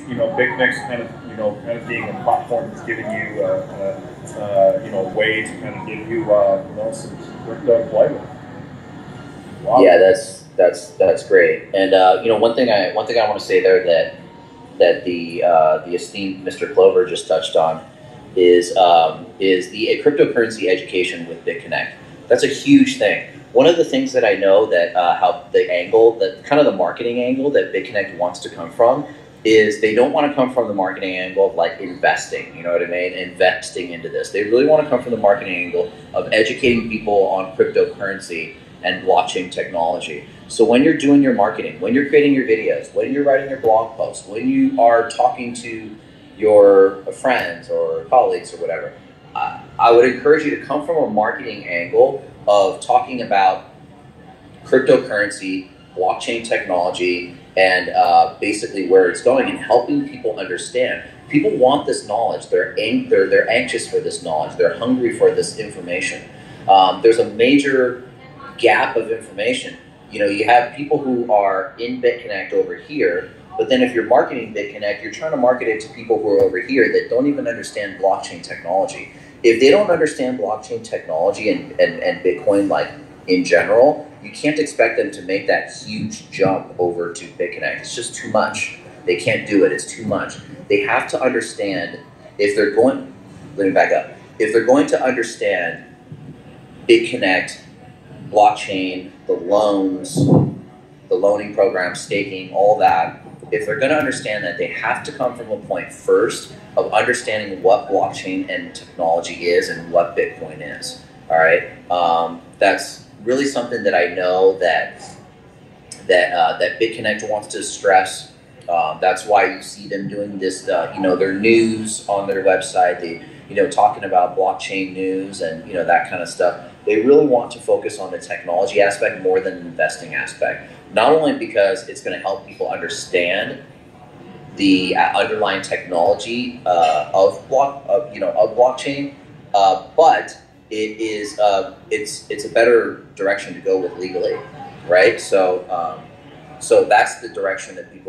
BitConnect's kind of being a platform that's giving you a way to kind of give you some crypto to play with. Wow. Yeah, that's great. And one thing I want to say there that the esteemed Mr. Clover just touched on is the cryptocurrency education with BitConnect. That's a huge thing. One of the things that I know that how the angle, that kind of the marketing angle that BitConnect wants to come from is they don't want to come from the marketing angle of like investing, you know what I mean? Investing into this. They really want to come from the marketing angle of educating people on cryptocurrency and blockchain technology. So when you're doing your marketing, when you're creating your videos, when you're writing your blog posts, when you are talking to your friends or colleagues or whatever, I would encourage you to come from a marketing angle of talking about cryptocurrency, blockchain technology, and basically where it's going and helping people understand. People want this knowledge. They're anxious for this knowledge. They're hungry for this information. There's a major gap of information. You have people who are in BitConnect over here, but then if you're marketing BitConnect, you're trying to market it to people who are over here that don't even understand blockchain technology. If they don't understand blockchain technology and Bitcoin like in general, you can't expect them to make that huge jump over to BitConnect. It's just too much. They can't do it. It's too much. They have to understand if they're going, let me back up. If they're going to understand BitConnect, blockchain, the loans, the loaning program, staking, all that, if they're going to understand that, they have to come from a point first of understanding what blockchain and technology is and what Bitcoin is. All right, that's really something that I know that BitConnect wants to stress. That's why you see them doing this. Their news on their website. They talking about blockchain news and that kind of stuff. They really want to focus on the technology aspect more than the investing aspect. Not only because it's going to help people understand the underlying technology of blockchain, but it's a better direction to go with legally, right? So that's the direction that you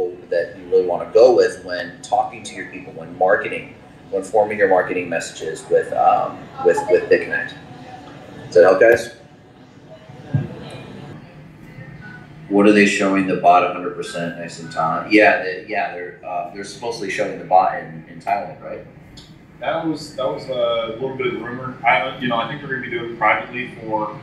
really want to go with when talking to your people, when marketing, when forming your marketing messages with BitConnect. Does that help, guys? What are they showing the bot 100% next in Thailand? They're supposedly showing the bot in Thailand, right? That was a little bit of a rumor. I think they're going to be doing it privately for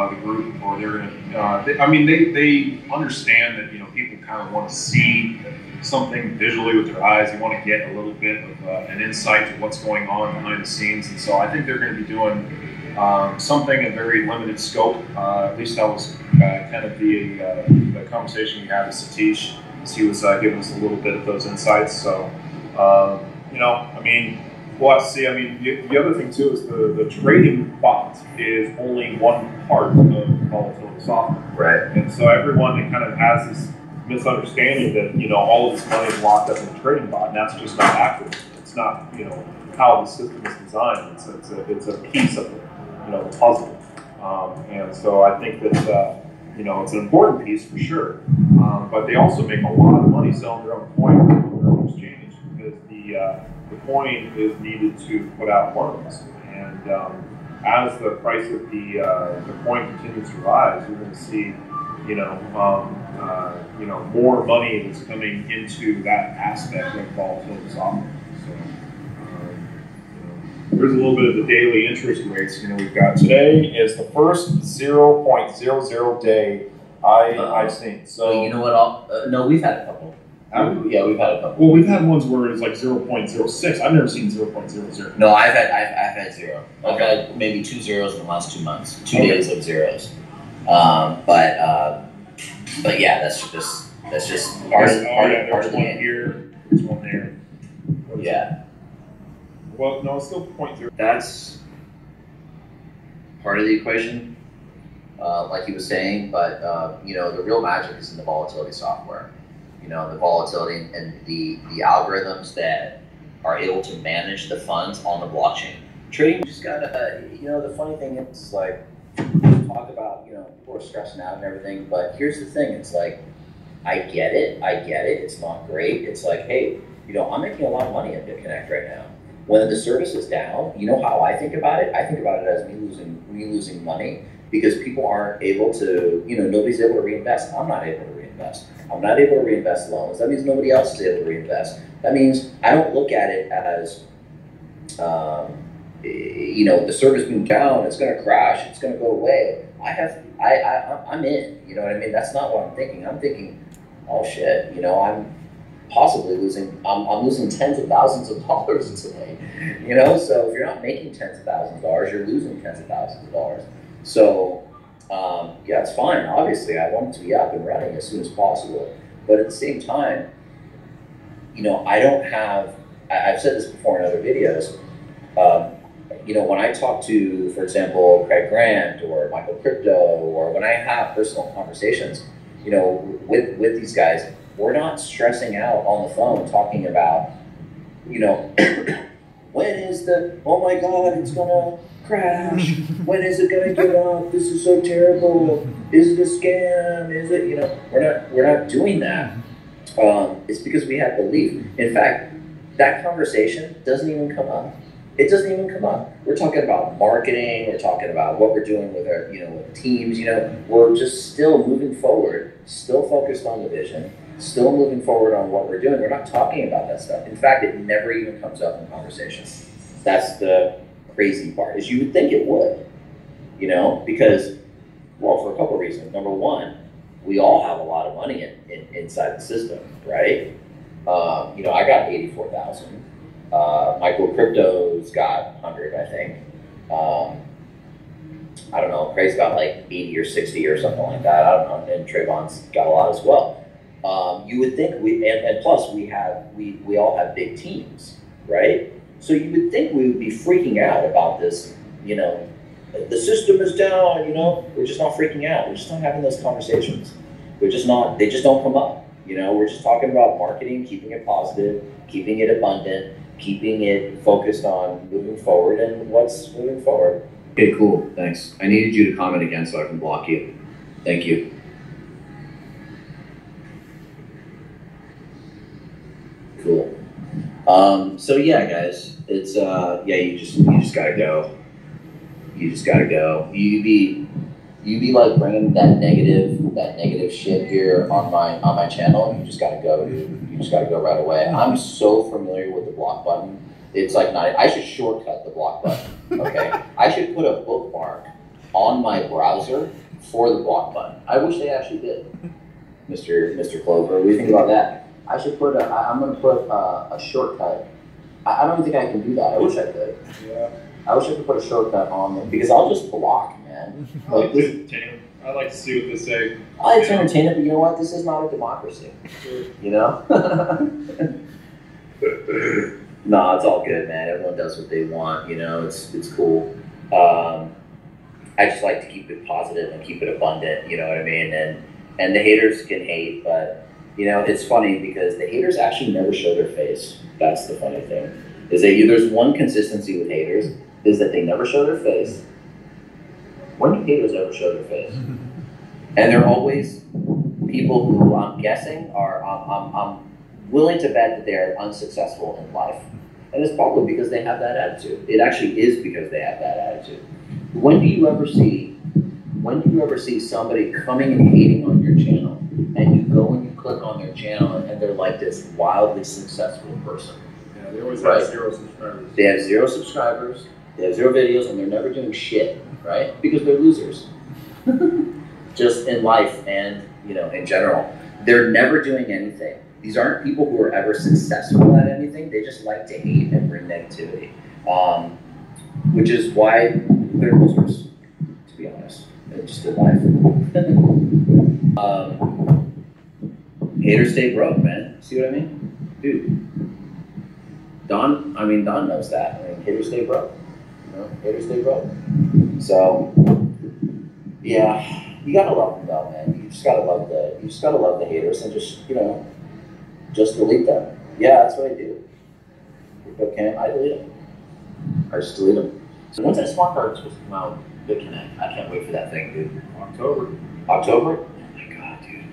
the group, or they're going to. They understand that people kind of want to see something visually with their eyes. They want to get a little bit of an insight to what's going on behind the scenes, and so I think they're going to be doing something in very limited scope. At least that was kind of the conversation we had with Satish. He was giving us a little bit of those insights. So, we'll have to see. The other thing too is the trading bot is only one part of volatility software. Right. And so everyone kind of has this misunderstanding that all of this money is locked up in the trading bot, and that's just not accurate. It's not how the system is designed. It's a piece of the puzzle. And so I think that it's an important piece for sure. But they also make a lot of money selling their own coin on their own exchange, because the coin is needed to put out loans. And as the price of the coin continues to rise, you're going to see more money is coming into that aspect of volatility software. So here's a little bit of the daily interest rates. We've got today is the first 0.00 day I've seen. So you know what? No, we've had a couple. Yeah, we've had a couple. Well, we've had ones where it's like 0.06. I've never seen 0.00. No, I've had zero. I've had maybe 2 zeros in the last 2 months. 2 days of zeros. But yeah, that's just part of the game. Here, there's one there. Yeah. Well, no, it's still 0.0. That's part of the equation, like he was saying. But the real magic is in the volatility software. The volatility and the algorithms that are able to manage the funds on the blockchain. Trading just got the funny thing is, like, talk about people are stressing out and everything, but here's the thing: it's like I get it. It's not great. It's like, hey, You know, I'm making a lot of money at BitConnect right now. When the service is down, you know how I think about it? I think about it as me losing money because people aren't able to, you know, nobody's able to reinvest. I'm not able to reinvest. I'm not able to reinvest loans. That means nobody else is able to reinvest. That means I don't look at it as, you know, the service being down, it's going to crash, it's going to go away. I'm in, you know what I mean? That's not what I'm thinking. I'm thinking, oh shit, you know, I'm possibly I'm losing tens of thousands of dollars today, you know? So if you're not making tens of thousands of dollars, you're losing tens of thousands of dollars. So yeah, it's fine. Obviously, I want it to be up and running as soon as possible. But at the same time, you know, I've said this before in other videos, you know, when I talk to, for example, Craig Grant or Michael Crypto, or when I have personal conversations, you know, with these guys, we're not stressing out on the phone talking about, you know, when is oh my God, it's gonna crash. When is it gonna get up? This is so terrible. Is it a scam? Is it, you know, we're not doing that. It's because we have belief. In fact, that conversation doesn't even come up. It doesn't even come up. We're talking about marketing. We're talking about what we're doing with our, you know, with teams. You know, we're just still moving forward, still focused on the vision, still moving forward on what we're doing. We're not talking about that stuff. In fact, it never even comes up in conversation. That's the crazy part. Is you would think it would, you know, because, well, for a couple of reasons. Number one, we all have a lot of money inside the system, right? You know, I got 84,000. Michael Crypto's got 100, I think. I don't know, Craig's got like 80 or 60 or something like that. I don't know. And Trayvon's got a lot as well. You would think and plus we all have big teams, right? So you would think we would be freaking out about this, you know, the system is down, you know, we're just not freaking out. We're just not having those conversations. They just don't come up. You know, we're just talking about marketing, keeping it positive, keeping it abundant, keeping it focused on moving forward and what's moving forward. Okay, cool, thanks. I needed you to comment again so I can block you. Thank you. Cool. So yeah, guys, it's yeah, you just gotta go. You just gotta go. You be like bringing that negative shit here on my channel. You just gotta go, dude. You just gotta go right away. I'm so familiar with the block button. It's like I should shortcut the block button. Okay, I should put a bookmark on my browser for the block button. I wish they actually did, Mr. Clover. What do you think about that? I should put I'm gonna put a shortcut. I don't think I can do that. I wish I could. Yeah. I wish I could put a shortcut on them because I'll just block, man. Like this, I like to see what they say. I like to entertain it, but you know what? This is not a democracy. Sure. You know? No, it's all good, man. Everyone does what they want. You know, it's cool. I just like to keep it positive and keep it abundant. You know what I mean? And the haters can hate, but you know, it's funny because the haters actually never show their face. That's the funny thing. Is that there's one consistency with haters is that they never show their face. When do haters ever show their face? And they're always people who I'm guessing are, I'm willing to bet that they are unsuccessful in life. And it's probably because they have that attitude. It actually is because they have that attitude. When do you ever see somebody coming and hating on your channel and you go and you click on their channel and they're like this wildly successful person? Yeah, they always have 0 subscribers. They have 0 subscribers, they have 0 videos, and they're never doing shit, right? Because they're losers. Just in life and, you know, in general. They're never doing anything. These aren't people who are ever successful at anything. They just like to hate and bring negativity. Which is why they're losers, to be honest. Just in life. Haters stay broke, man. See what I mean? Dude. Don knows that. I mean, haters stay broke. You know, haters stay broke. So, yeah, you gotta love them though, man. You just gotta love the haters and just, you know, just delete them. Yeah, that's what I do. Okay, I delete them. I just delete them. So when's that smart card supposed to come out? BitConnect. I can't wait for that thing, dude. October. October? Oh my god, dude.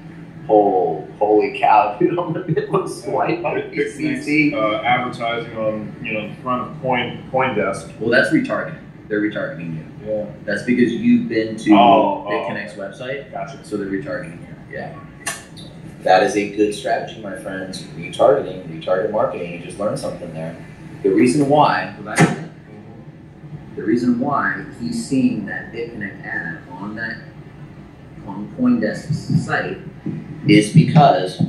Holy cow, dude! I'm gonna go swipe on BCC. Advertising on the front of CoinDesk. Well, that's retargeting. They're retargeting you. Yeah. That's because you've been to BitConnect's website. Gotcha. So they're retargeting you. Yeah. That is a good strategy, my friends. Retarget marketing. You just learned something there. The reason why, he's seeing that BitConnect ad on CoinDesk's site is because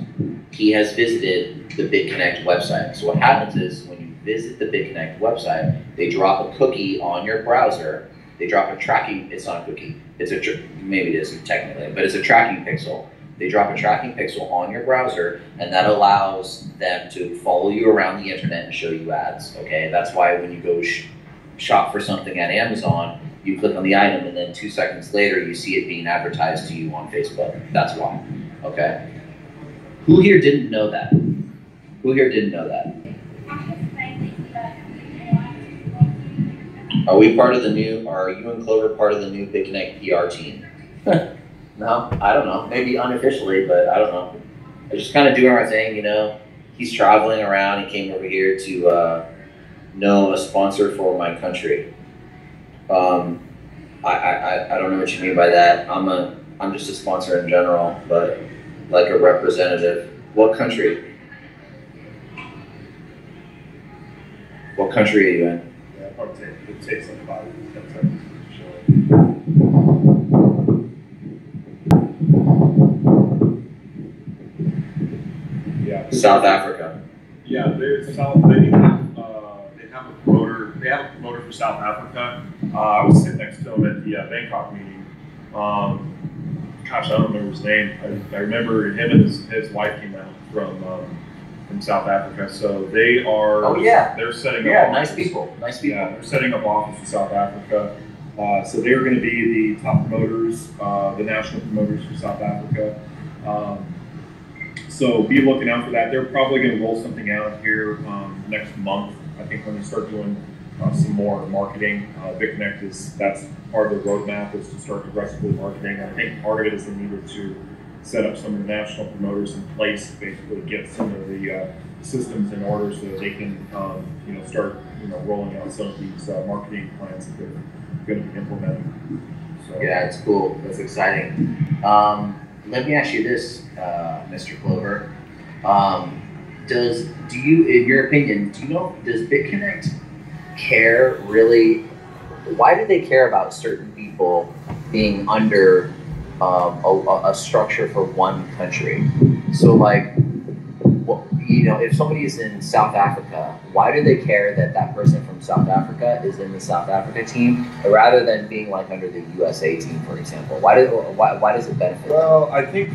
he has visited the BitConnect website. So what happens is when you visit the BitConnect website, they drop a cookie on your browser. They drop a tracking. It's not a cookie. Maybe it is technically, but it's a tracking pixel. They drop a tracking pixel on your browser, and that allows them to follow you around the internet and show you ads. Okay, that's why when you go shop for something at Amazon, you click on the item, and then 2 seconds later, you see it being advertised to you on Facebook. That's why. Okay. Who here didn't know that? Are we part of the new? Are you and Clover part of the new BitConnect PR team? No, I don't know. Maybe unofficially, but I don't know. I just kind of doing our thing, He's traveling around. He came over here to know a sponsor for my country. I don't know what you mean by that. I'm just a sponsor in general, but like a representative. What country? What country are you in? Yeah, probably it takes like 5 to 10 seconds to show it. Yeah. South Africa. Yeah, they have a promoter. They have a promoter for South Africa. I was sitting next to him at the Bangkok meeting. Gosh, I don't remember his name. I remember him and his wife came out from South Africa. So they are. Oh yeah. They're setting up. Yeah, nice people. Yeah, they're setting up office in South Africa. So they're going to be the top promoters, the national promoters for South Africa. So be looking out for that. They're probably going to roll something out here next month. I think when they start doing some more marketing, BitConnect that's part of the roadmap is to start aggressively marketing. I think part of it is they needed to set up some of the national promoters in place, basically get some of the systems in order so that they can start rolling out some of these marketing plans that they're going to be implementing. So. Yeah, it's cool. That's exciting. Let me ask you this, Mr. Clover. Do you, in your opinion, does BitConnect care really? Why do they care about certain people being under a structure for one country? So, like, if somebody is in South Africa, why do they care that that person from South Africa is in the South Africa team rather than being like under the USA team, for example? Why does it benefit? Well, I think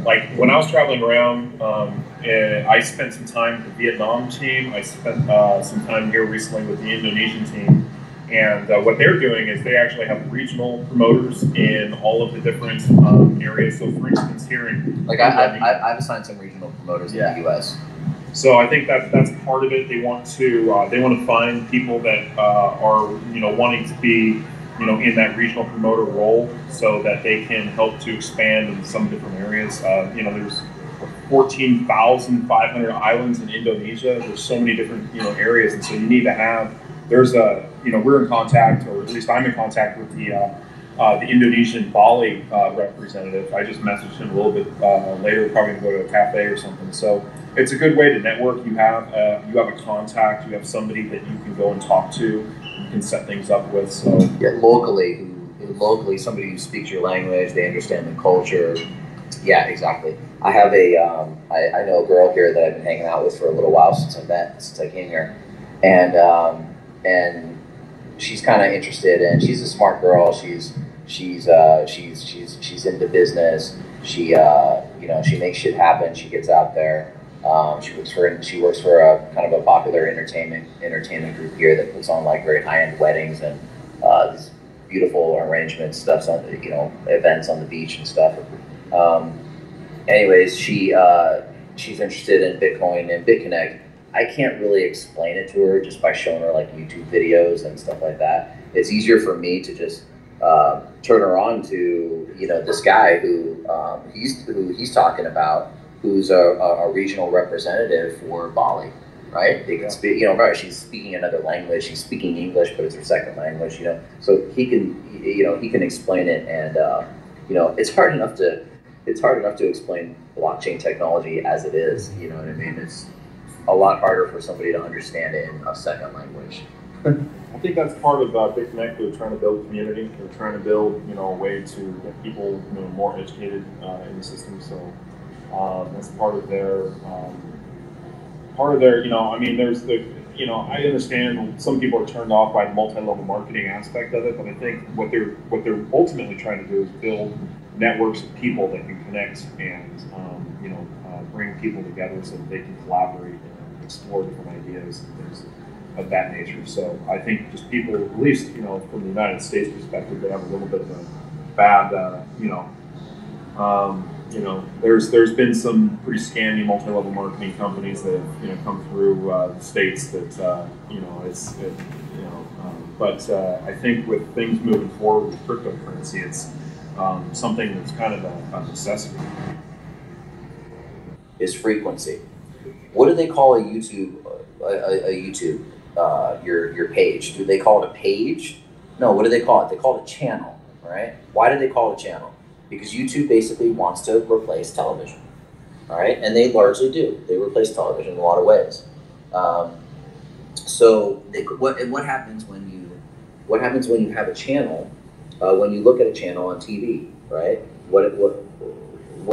like when I was traveling around, I spent some time with the Vietnam team. I spent some time here recently with the Indonesian team. And what they're doing is they actually have regional promoters in all of the different areas. So, for instance, here in I've assigned some regional promoters in the U.S. So I think that's part of it. They want to find people that are wanting to be in that regional promoter role, so that they can help to expand in some different areas. There's 14,500 islands in Indonesia. There's so many different areas, and so you need to have. We're in contact, or at least I'm in contact with the Indonesian Bali representative. I just messaged him a little bit later. We're probably gonna go to a cafe or something. So it's a good way to network. You have a contact. You have somebody that you can go and talk to. You can set things up with. So yeah, locally, somebody who speaks your language, they understand the culture. Yeah, exactly. I have I know a girl here that I've been hanging out with for a little while since I came here, and she's kind of interested, and she's a smart girl. She's into business. She makes shit happen. She gets out there. She works for a kind of a popular entertainment group here that puts on like very high-end weddings and these beautiful arrangements, stuff on events on the beach and stuff. Anyways, she's interested in Bitcoin and BitConnect. I can't really explain it to her just by showing her like YouTube videos and stuff like that. It's easier for me to just turn her on to, you know, this guy who he's talking about, who's a regional representative for Bali, right? They can speak, you know, right? She's speaking another language. She's speaking English, but it's her second language, you know. So he can, you know, he can explain it, and you know, it's hard enough to explain blockchain technology as it is. You know what I mean? It's a lot harder for somebody to understand it in a second language. I think that's part of BitConnect. They're trying to build community. They're trying to build, you know, a way to get people, you know, more educated in the system. So that's part of their, you know, I mean, there's the, you know, I understand some people are turned off by the multi-level marketing aspect of it, but I think what they're ultimately trying to do is build networks of people that can connect and, you know, bring people together so that they can collaborate and explore different ideas and things of that nature. So I think just people, at least, you know, from the United States perspective, they have a little bit of a bad, you know, there's been some pretty scammy multi-level marketing companies that have, you know, come through the states that, you know, you know, but I think with things moving forward with cryptocurrency, it's something that's kind of a necessity. Is frequency. What do they call a YouTube? Your page? Do they call it a page? No. What do they call it? They call it a channel, right? Why do they call it a channel? Because YouTube basically wants to replace television, all right? And they largely do. They replace television in a lot of ways. So what happens when you have a channel? When you look at a channel on TV, right? What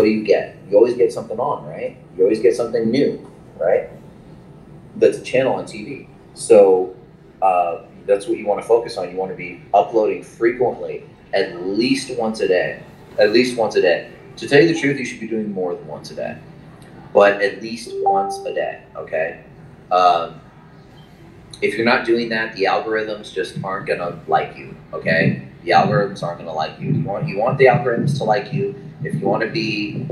do you get? You always get something on, right? You always get something new, right? That's a channel on TV. So that's what you want to focus on. You want to be uploading frequently, at least once a day. At least once a day. To tell you the truth, you should be doing more than once a day, but at least once a day, okay? If you're not doing that, the algorithms just aren't gonna like you, okay? The algorithms aren't gonna like you. You want the algorithms to like you. If you want to be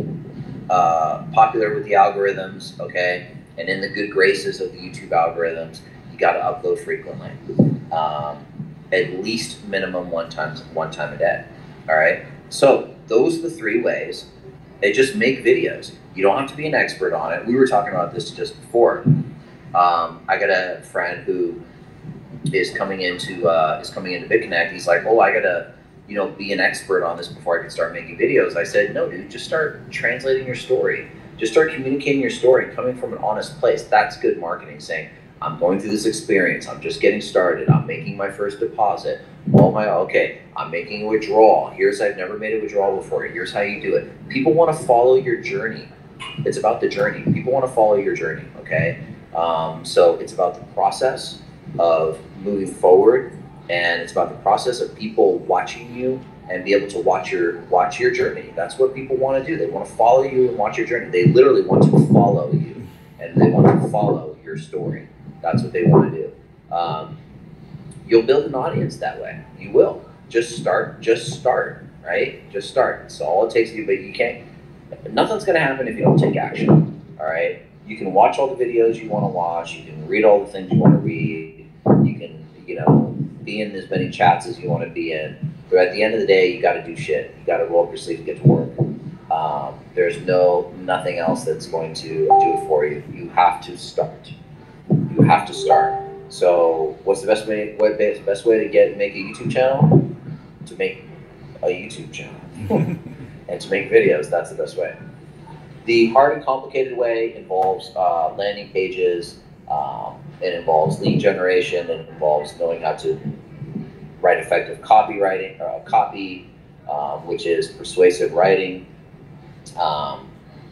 popular with the algorithms, okay, and in the good graces of the YouTube algorithms, you got to upload frequently, at least minimum one time a day. All right. So those are the three ways. They just make videos. You don't have to be an expert on it. We were talking about this just before. I got a friend who is coming into BitConnect. He's like, oh, I gotta, you know, be an expert on this before I can start making videos. I said, no, dude, just start translating your story. Just start communicating your story, coming from an honest place. That's good marketing, saying, I'm going through this experience. I'm just getting started. I'm making my first deposit. Okay, I'm making a withdrawal. I've never made a withdrawal before. Here's how you do it. People want to follow your journey. It's about the journey. People want to follow your journey, okay? So it's about the process of moving forward, and it's about the process of people watching you and be able to watch your journey. That's what people want to do. They want to follow you and watch your journey. They literally want to follow you, and they want to follow your story. That's what they want to do. You'll build an audience that way. You will. Just start, right? Just start. It's all it takes to do, but you can't. Nothing's going to happen if you don't take action, all right? You can watch all the videos you want to watch. You can read all the things you want to read. You can, you know, be in as many chats as you want to be in. But at the end of the day, you got to do shit. You got to roll up your sleeves and get to work. There's nothing else that's going to do it for you. You have to start. You have to start. So, what's the best way? What the best way to make a YouTube channel? To make a YouTube channel and to make videos. That's the best way. The hard and complicated way involves landing pages. It involves lead generation. It involves knowing how to write effective copy, which is persuasive writing.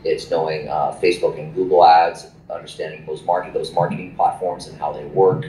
It's knowing Facebook and Google ads, understanding those marketing platforms and how they work.